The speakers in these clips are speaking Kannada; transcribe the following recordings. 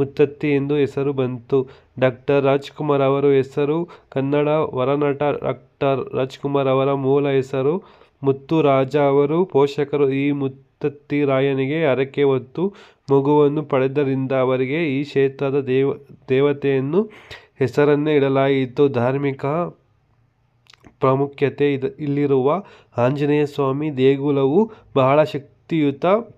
ಮುತ್ತತ್ತಿ ಎಂದು ಹೆಸರು ಬಂತು. ಡಾಕ್ಟರ್ ರಾಜ್ಕುಮಾರ್ ಅವರ ಹೆಸರು ಕನ್ನಡ ವರನಟ. ಡಾಕ್ಟರ್ ರಾಜ್ಕುಮಾರ್ ಅವರ ಮೂಲ ಹೆಸರು ಮುತ್ತುರಾಜ. ಅವರು ಪೋಷಕರು ಈ ಮುತ್ತತ್ತಿ ರಾಯನಿಗೆ ಹರಕೆ ಹೊತ್ತು ಮಗುವನ್ನು ಪಡೆದ್ದರಿಂದ ಅವರಿಗೆ ಈ ಕ್ಷೇತ್ರದ ದೇವತೆಯನ್ನು ಹೆಸರನ್ನೇ ಇಡಲಾಯಿತು. ಧಾರ್ಮಿಕ ಪ್ರಾಮುಖ್ಯತೆ ಇಲ್ಲಿರುವ ಆಂಜನೇಯ ಸ್ವಾಮಿ ದೇಗುಲವು ಬಹಳ ಶಕ್ತಿಯುತವಾದದೆಂದು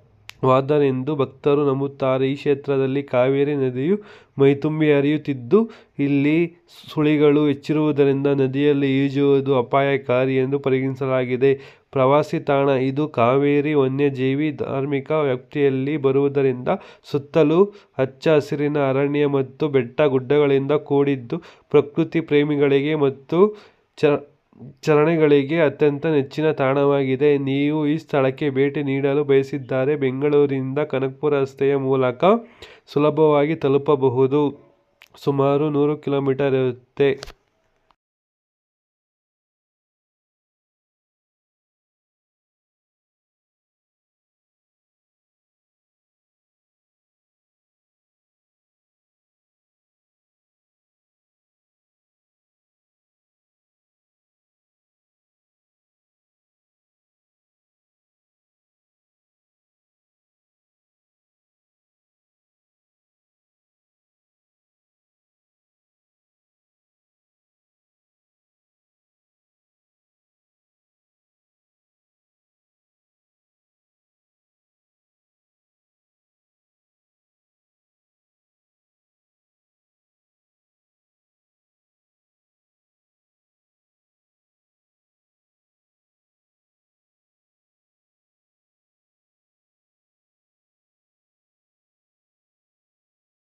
ಭಕ್ತರು ನಂಬುತ್ತಾರೆ. ಈ ಕ್ಷೇತ್ರದಲ್ಲಿ ಕಾವೇರಿ ನದಿಯು ಮೈದುಂಬಿ ಹರಿಯುತ್ತಿದ್ದು ಇಲ್ಲಿ ಸುಳಿಗಳು ಹೆಚ್ಚಿರುವುದರಿಂದ ನದಿಯಲ್ಲಿ ಈಜುವುದು ಅಪಾಯಕಾರಿ ಎಂದು ಪರಿಗಣಿಸಲಾಗಿದೆ. ಪ್ರವಾಸಿ ತಾಣ ಇದು ಕಾವೇರಿ ವನ್ಯಜೀವಿ ಧಾರ್ಮಿಕ ವ್ಯಾಪ್ತಿಯಲ್ಲಿ ಬರುವುದರಿಂದ ಸುತ್ತಲೂ ಹಚ್ಚ ಹಸಿರಿನ ಅರಣ್ಯ ಮತ್ತು ಬೆಟ್ಟ ಗುಡ್ಡಗಳಿಂದ ಕೂಡಿದ್ದು ಪ್ರಕೃತಿ ಪ್ರೇಮಿಗಳಿಗೆ ಮತ್ತು ಚಾರಣಿಗಳಿಗೆ ಅತ್ಯಂತ ನೆಚ್ಚಿನ ತಾಣವಾಗಿದೆ. ನೀವು ಈ ಸ್ಥಳಕ್ಕೆ ಭೇಟಿ ನೀಡಲು ಬಯಸಿದರೆ ಬೆಂಗಳೂರಿನಿಂದ ಕನಕಪುರ ರಸ್ತೆಯ ಮೂಲಕ ಸುಲಭವಾಗಿ ತಲುಪಬಹುದು. ಸುಮಾರು 100 ಕಿಲೋಮೀಟರ್ ಇರುತ್ತೆ.